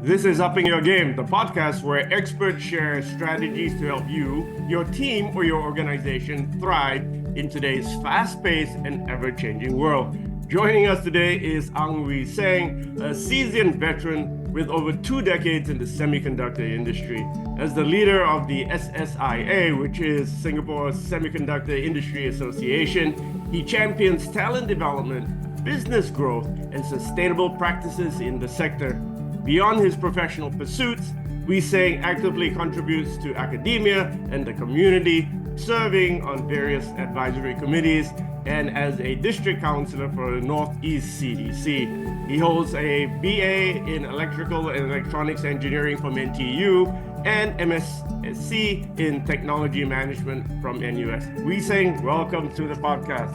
This is Upping Your Game, the podcast where experts share strategies to help you, your team, or your organization thrive in today's fast-paced and ever-changing world. Joining us today is Ang Wee Seng, a seasoned veteran with over 2 decades in the semiconductor industry. As the leader of the SSIA, which is Singapore's Semiconductor Industry Association, he champions talent development, business growth, and sustainable practices in the sector. Beyond his professional pursuits, Wee Seng actively contributes to academia and the community, serving on various advisory committees and as a district councillor for the Northeast CDC. He holds a BA in Electrical and Electronics Engineering from NTU and MSc in Technology Management from NUS. Wee Seng, welcome to the podcast.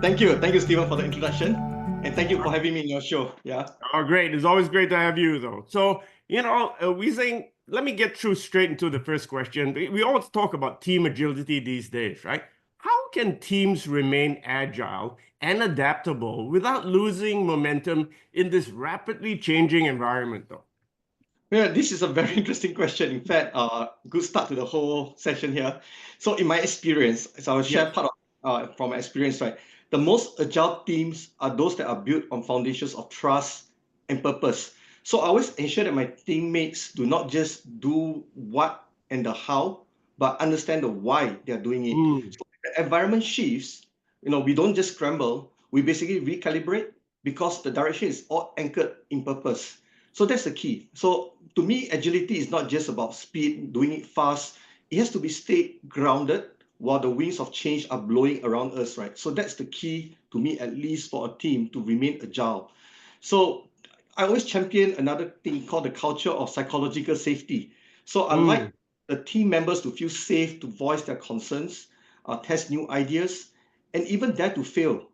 Thank you, Stephen, for the introduction. And thank you for having me in your show. Yeah. Oh, great. It's always great to have you, though. So, Wee Seng, let me get straight into the first question. We always talk about team agility these days, right? How can teams remain agile and adaptable without losing momentum in this rapidly changing environment, though? Yeah, this is a very interesting question. In fact, good start to the whole session here. So in my experience, so I'll share part of from my experience, right? The most agile teams are those that are built on foundations of trust and purpose. So I always ensure that my teammates do not just do what and the how, but understand the why they're doing it. So the environment shifts, we don't just scramble, we basically recalibrate because the direction is all anchored in purpose. So that's the key. So to me, agility is not just about speed, doing it fast. It has to be stay grounded while the winds of change are blowing around us, right? So that's the key to me, at least for a team to remain agile. So I always champion another thing called the culture of psychological safety. So I like the team members to feel safe to voice their concerns, test new ideas, and even dare to fail,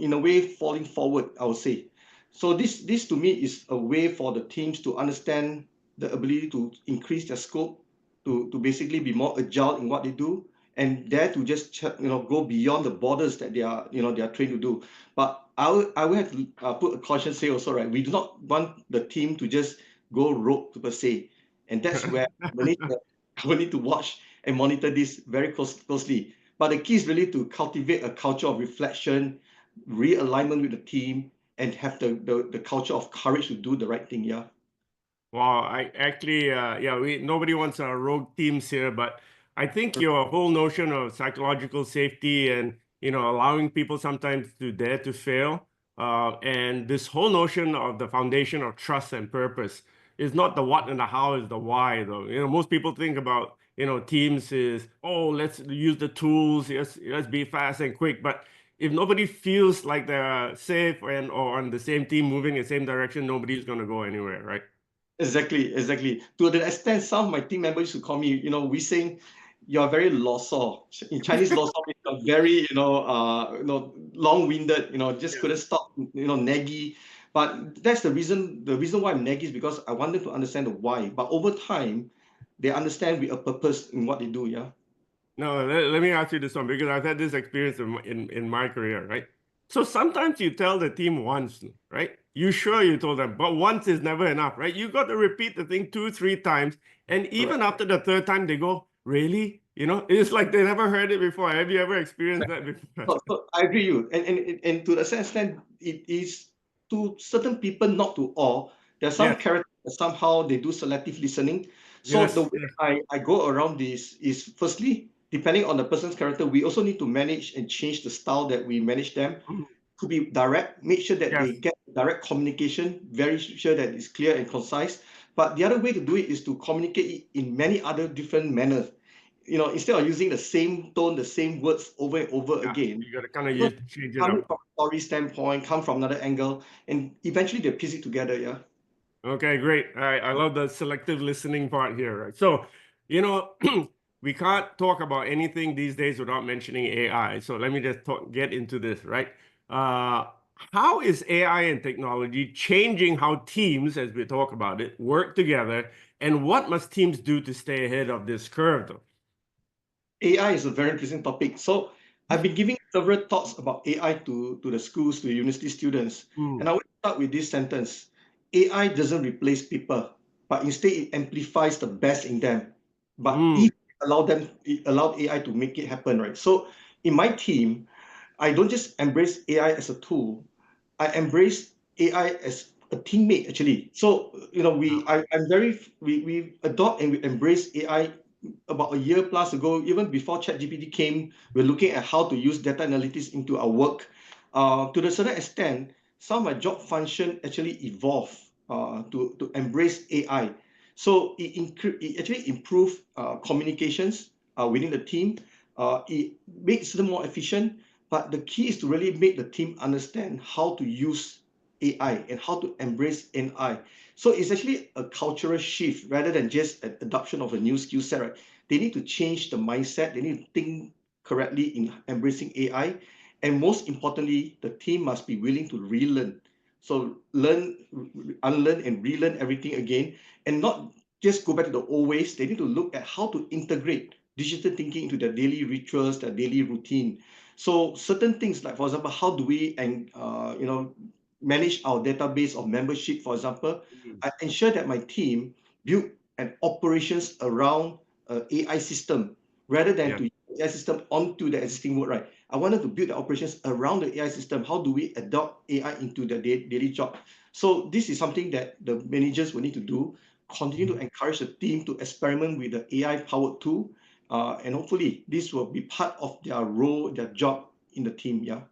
in a way falling forward, I would say. So this to me is a way for the teams to understand the ability to increase their scope, to basically be more agile in what they do, and dare to just go beyond the borders that they are trained to do. But I will have to put a caution say also, right? We do not want the team to just go rogue per se, and that's where we need to watch and monitor this very closely. But the key is really to cultivate a culture of reflection, realignment with the team, and have the culture of courage to do the right thing. Yeah. Wow, I actually, nobody wants our rogue teams here, but I think your whole notion of psychological safety and, allowing people sometimes to dare to fail, and this whole notion of the foundation of trust and purpose is not the what and the how, is the why, though. Most people think about, teams is, oh, let's use the tools, let's be fast and quick. But if nobody feels like they're safe or on the same team moving in the same direction, nobody's going to go anywhere, right? Exactly. To the extent, some of my team members used to call me, Wee Seng, you're very loso. In Chinese, loso means you're very, long-winded, just couldn't stop, naggy. But that's the reason why I'm naggy is because I want them to understand the why. But over time, they understand with a purpose in what they do, yeah? No, let me ask you this one, because I've had this experience in my career, right? So sometimes you tell the team once, right? You told them, but once is never enough, right? You got to repeat the thing 2-3 times. And even after the third time, they go, really? It's like they never heard it before. Have you ever experienced that before? So I agree you. And to a certain extent, it is to certain people, not to all. There are some characters that somehow they do selective listening. So the way I go around this is, firstly, depending on the person's character, we also need to manage and change the style that we manage them to be direct, make sure that they get direct communication, very sure that it's clear and concise. But the other way to do it is to communicate it in many other different manners. Instead of using the same tone, the same words over and over again. You got to kind of change it Coming up. from a story standpoint, come from another angle, and eventually they piece it together, yeah. Okay, great. I love the selective listening part here, right? So, we can't talk about anything these days without mentioning AI. So let me just get into this, right? How is AI and technology changing how teams, as we talk about it, work together, and what must teams do to stay ahead of this curve, though? AI is a very interesting topic. So I've been giving several talks about AI to the schools, to the university students, and I would start with this sentence. AI doesn't replace people, but instead it amplifies the best in them. But Mm. if it allowed AI to make it happen, right? So in my team, I don't just embrace AI as a tool. I embrace AI as a teammate actually. So we adopt and we embrace AI about a year plus ago. Even before ChatGPT came, we're looking at how to use data analytics into our work. To the certain extent, some of my job function actually evolve to embrace AI. So it actually improve communications within the team. It makes them more efficient. But the key is to really make the team understand how to use AI and how to embrace AI. So it's actually a cultural shift rather than just an adoption of a new skill set. Right? They need to change the mindset. They need to think correctly in embracing AI. And most importantly, the team must be willing to relearn. So learn, unlearn, and relearn everything again, and not just go back to the old ways. They need to look at how to integrate digital thinking into their daily rituals, their daily routine. So certain things like, for example, how do we manage our database of membership, for example, I ensure that my team build an operations around AI system rather than Yeah. to use AI system onto the existing work, right? I wanted to build the operations around the AI system. How do we adopt AI into the daily job? So this is something that the managers will need to do, continue to encourage the team to experiment with the AI powered tool. And hopefully this will be part of their role, their job in the team. Yeah.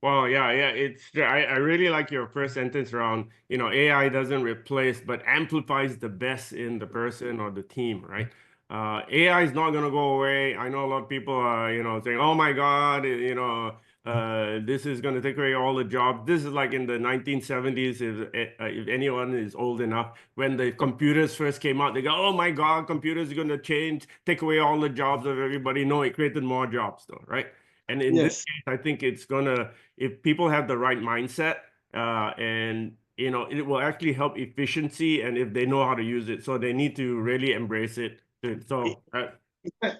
Well, yeah. I really like your first sentence around, AI doesn't replace, but amplifies the best in the person or the team, right? AI is not going to go away. I know a lot of people are, saying, oh my God, this is going to take away all the jobs. This is like in the 1970s, if anyone is old enough, when the computers first came out, they go, oh my God, computers are going to take away all the jobs of everybody. No, it created more jobs though, right? And in this Yes. case, I think it's gonna, if people have the right mindset, and it will actually help efficiency, and if they know how to use it, so they need to really embrace it. So,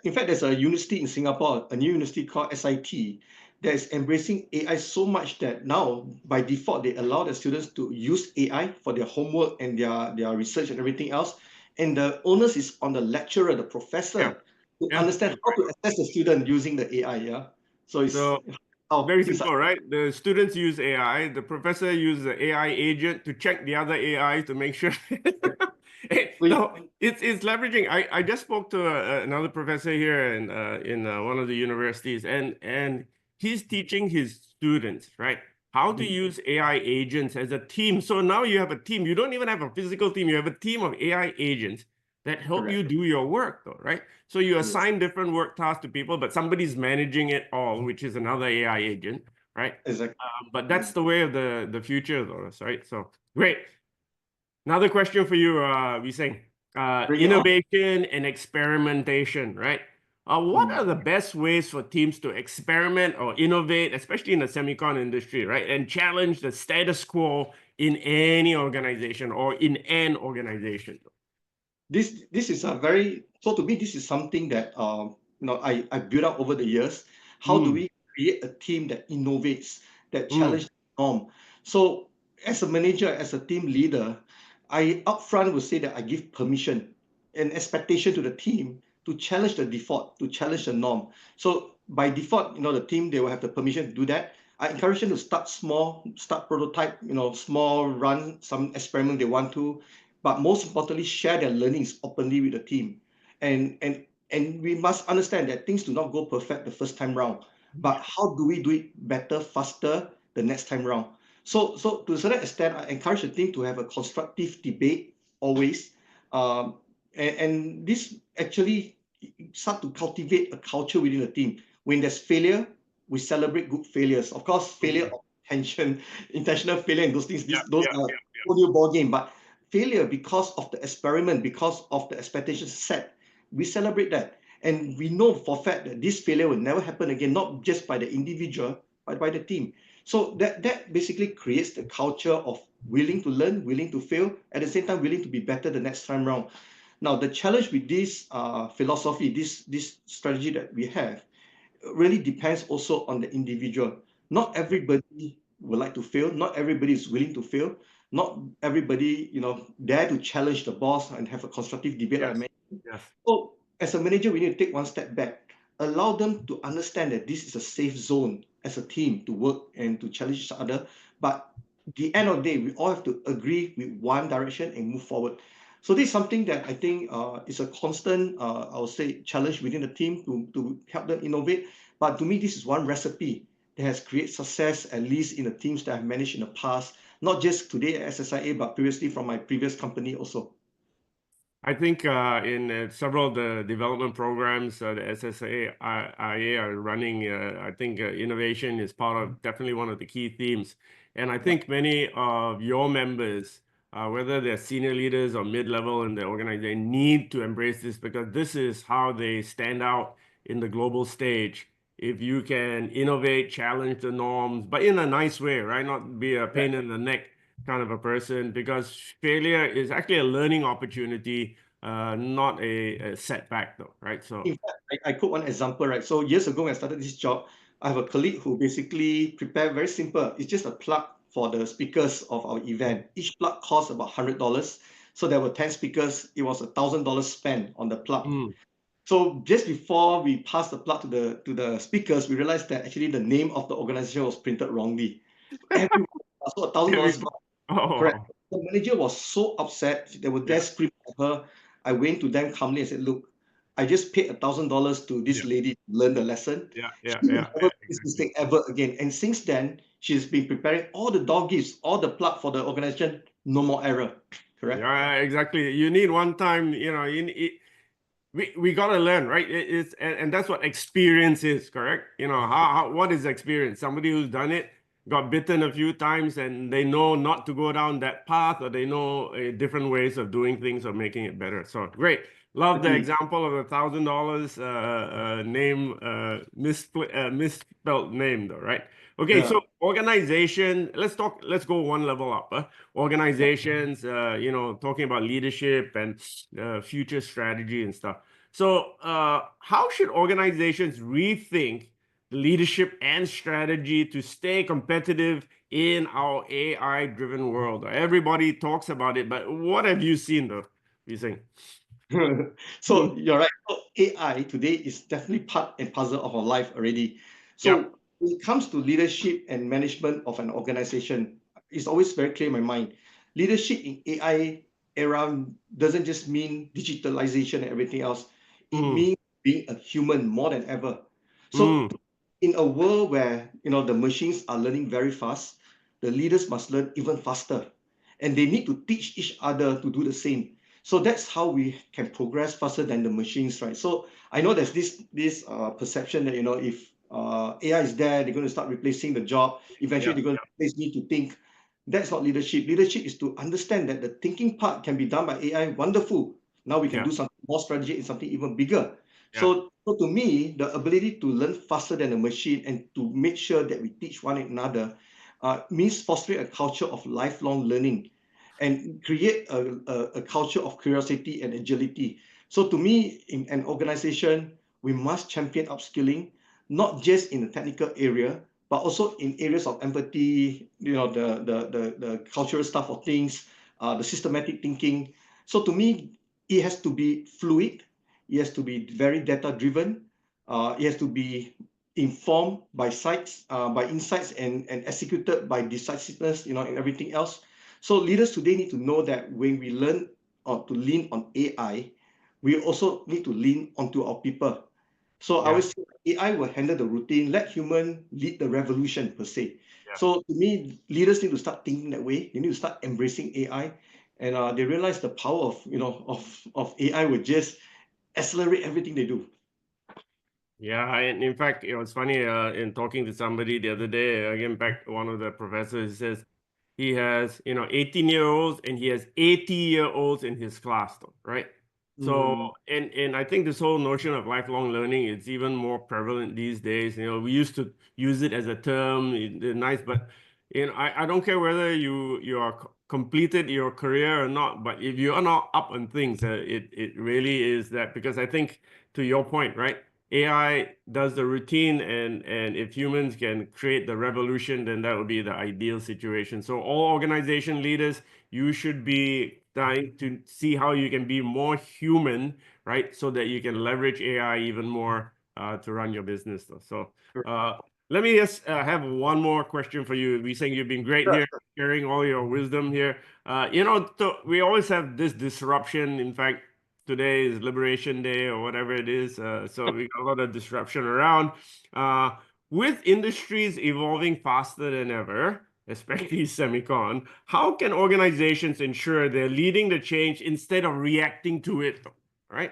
In fact, there's a university in Singapore, a new university called SIT, that is embracing AI so much that now, by default, they allow the students to use AI for their homework and their research and everything else. And the onus is on the lecturer, the yeah, professor, to yeah. understand how to assess the student using the AI. Yeah. So it's So how very things are. simple, right? The students use AI, the professor uses the AI agent to check the other AI to make sure. No, it's leveraging. I just spoke to another professor here in one of the universities, and he's teaching his students, right, how to use AI agents as a team. So now you have a team. You don't even have a physical team. You have a team of AI agents that help you Correct. do your work, though, right? So you Yes. assign different work tasks to people, but somebody's managing it all, which is another AI agent, right? Exactly. But that's the way of the future, though, right? So great. Another question for you, Wee Seng. Bring it on. Innovation and experimentation, right? What are the best ways for teams to experiment or innovate, especially in the semicon industry, right? And challenge the status quo in any organization or in an organization? This is a very, so to me, this is something that I built up over the years. How do Mm, we create a team that innovates, that mm, challenges the norm? So as a manager, as a team leader, I upfront will say that I give permission and expectation to the team to challenge the default, to challenge the norm. So by default, the team, they will have the permission to do that. I encourage them to start small, start prototype, small, run some experiment they want to, but most importantly, share their learnings openly with the team. And we must understand that things do not go perfect the first time round, but how do we do it better, faster the next time round? So to a certain extent, I encourage the team to have a constructive debate always. And this actually start to cultivate a culture within the team. When there's failure, we celebrate good failures. Of course, failure mm. of intentional failure and those things, Yeah, those yeah, are yeah. whole new ball game. But failure because of the experiment, because of the expectations set, we celebrate that. And we know for a fact that this failure will never happen again, not just by the individual, but by the team. So that basically creates the culture of willing to learn, willing to fail, at the same time willing to be better the next time round. Now, the challenge with this philosophy, this strategy that we have, really depends also on the individual. Not everybody would like to fail. Not everybody is willing to fail. not everybody, dare to challenge the boss and have a constructive debate like I Yes. mentioned. Yes. So as a manager, we need to take one step back, allow them to understand that this is a safe zone as a team to work and to challenge each other. But at the end of the day, we all have to agree with one direction and move forward. So this is something that I think is a constant, I would say, challenge within the team to help them innovate. But to me, this is one recipe that has created success, at least in the teams that I've managed in the past, not just today at SSIA, but previously from my previous company also. I think in several of the development programs the SSIA are running, I think innovation is part of definitely one of the key themes. And I Yeah. think many of your members, whether they're senior leaders or mid-level in the organization, need to embrace this because this is how they stand out in the global stage. If you can innovate, challenge the norms, but in a nice way, right? Not be a pain in the neck kind of a person, because failure is actually a learning opportunity, not a setback though, right? So, In fact, I quote one example, right? So years ago when I started this job, I have a colleague who basically prepared very simple. It's just a plug for the speakers of our event. Each plug costs about $100. So there were 10 speakers. It was $1,000 spent on the plug. mm, So just before we passed the plug to the speakers, we realized that actually the name of the organization was printed wrongly. Everyone, so $1,000 every, gone. Correct. oh, The manager was so upset. They were there yeah, screaming at her. I went to them calmly and said, "Look, I just paid $1,000 to this yeah, lady to learn the lesson. yeah, She will yeah, never yeah, make this exactly. mistake ever again." And since then, she's been preparing all the door gifts, all the plug for the organization. No more error. Correct? Yeah, exactly. You need one time, we gotta learn, right? It's and that's what experience is, correct? What is experience? Somebody who's done it, got bitten a few times, and they know not to go down that path, or they know different ways of doing things or making it better. So great. Love the Agree. example of $1,000 name misspelled name though, right? Okay, Yeah. so organization. Let's go one level up. Organizations, talking about leadership and future strategy and stuff. So, how should organizations rethink leadership and strategy to stay competitive in our AI-driven world? Everybody talks about it, but what have you seen, though? You think? So you're right. So AI today is definitely part and puzzle of our life already. Yeah. So when it comes to leadership and management of an organization, it's always very clear in my mind. Leadership in AI era doesn't just mean digitalization and everything else. It Mm, means being a human more than ever. So mm, in a world where the machines are learning very fast, the leaders must learn even faster, and they need to teach each other to do the same. So that's how we can progress faster than the machines, right? So I know there's this perception that if AI is there, they're going to start replacing the job. Eventually, yeah, they're going to replace me to think. That's not leadership. Leadership is to understand that the thinking part can be done by AI. Wonderful. Now we can yeah, do something more strategic and something even bigger. yeah, So to me, the ability to learn faster than a machine and to make sure that we teach one another means fostering a culture of lifelong learning and create a culture of curiosity and agility. So to me, in an organization, we must champion upskilling, not just in the technical area, but also in areas of empathy, the cultural stuff of things, the systematic thinking. So to me, it has to be fluid. It has to be very data driven. It has to be informed by sites, by insights, and executed by decisiveness, and everything else. So leaders today need to know that when we learn or to lean on AI, we also need to lean onto our people. So I yeah, always say AI will handle the routine, let human lead the revolution per se. yeah. So to me, leaders need to start thinking that way. They need to start embracing AI, and they realize the power of AI will just accelerate everything they do. Yeah, and in fact, it was funny in talking to somebody the other day, again, back one of the professors says he has, 18-year-olds and he has 80-year-olds in his class, though, right? So, Mm. and I think this whole notion of lifelong learning is even more prevalent these days. We used to use it as a term, nice, but I don't care whether you are completed your career or not, but if you are not up on things, it really is that, because I think to your point, right? AI does the routine, and if humans can create the revolution, then that would be the ideal situation. So all organization leaders, you should be trying to see how you can be more human, right? So that you can leverage AI even more to run your business. So let me just have one more question for you. We saying you've been great Sure, here, sure. sharing all your wisdom here. We always have this disruption. In fact, today is Liberation Day or whatever it is. So we got a lot of disruption around. With industries evolving faster than ever, especially semicon, how can organizations ensure they're leading the change instead of reacting to it? Right?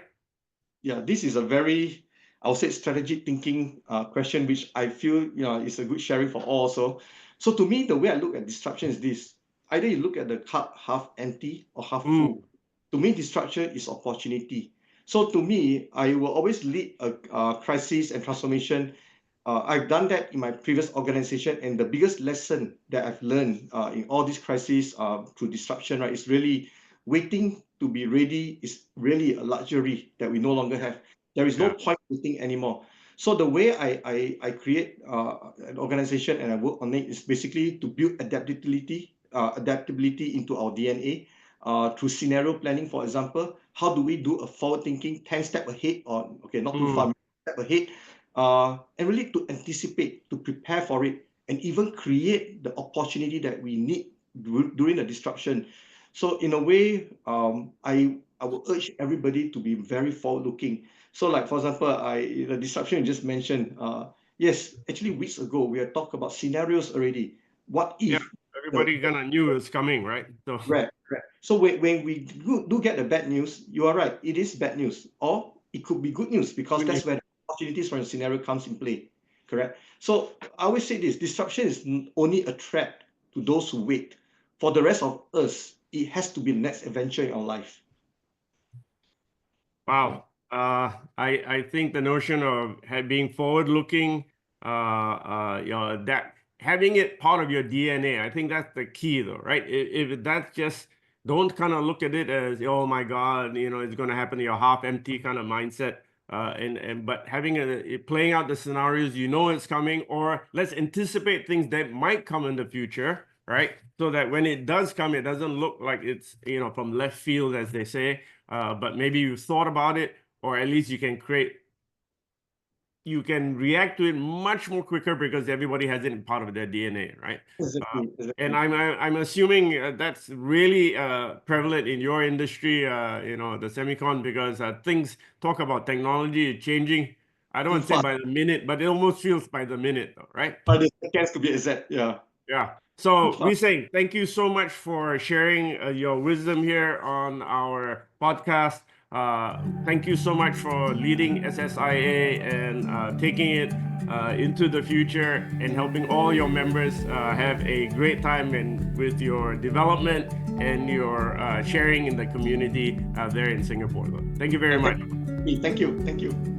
Yeah, this is a very, I would say, strategic thinking question, which I feel is a good sharing for all. So to me, the way I look at disruption is this: either you look at the cup half empty or half full. To me, disruption is opportunity. So to me, I will always lead a crisis and transformation. I've done that in my previous organization, and the biggest lesson that I've learned in all these crises through disruption, right, is really waiting to be ready is really a luxury that we no longer have. There is no Yeah. point waiting anymore. So the way I create an organization and I work on it is basically to build adaptability into our DNA through scenario planning. For example, how do we do a forward thinking 10 step ahead, or okay, not too far, step ahead, and really to anticipate, to prepare for it, and even create the opportunity that we need during the disruption. So in a way, I will urge everybody to be very forward-looking. So, like for example, the disruption you just mentioned. Yes, actually, weeks ago we had talked about scenarios already. What Yeah. if the Everybody kind of knew it was coming, right? So correct, correct. So when we do get the bad news, you are right. It is bad news, or it could be good news, because that's where the opportunities for the scenario comes in play. Correct. So I always say this: disruption is only a threat to those who wait. For the rest of us, it has to be the next adventure in our life. wow. I think the notion of being forward-looking, that having it part of your DNA, I think that's the key, though, right? If that's just don't kind of look at it as, oh my God, it's going to happen. Your half empty kind of mindset, but having playing out the scenarios, it's coming, or let's anticipate things that might come in the future, right? So that when it does come, it doesn't look like it's from left field, as they say. But maybe you've thought about it, or at least you can react to it much more quicker because everybody has it in part of their DNA, right? Exactly, And exactly. I'm assuming that's really prevalent in your industry, the semicon, because things talk about technology changing. I don't Too want to say fast. by the minute, but it almost feels by the minute, though, right? By the seconds to be exact. Yeah. Yeah. Too So, fast. we say thank you so much for sharing your wisdom here on our podcast. Thank you so much for leading SSIA and taking it into the future and helping all your members have a great time with your development and your sharing in the community there in Singapore. Thank you very And much. thank you. Thank you.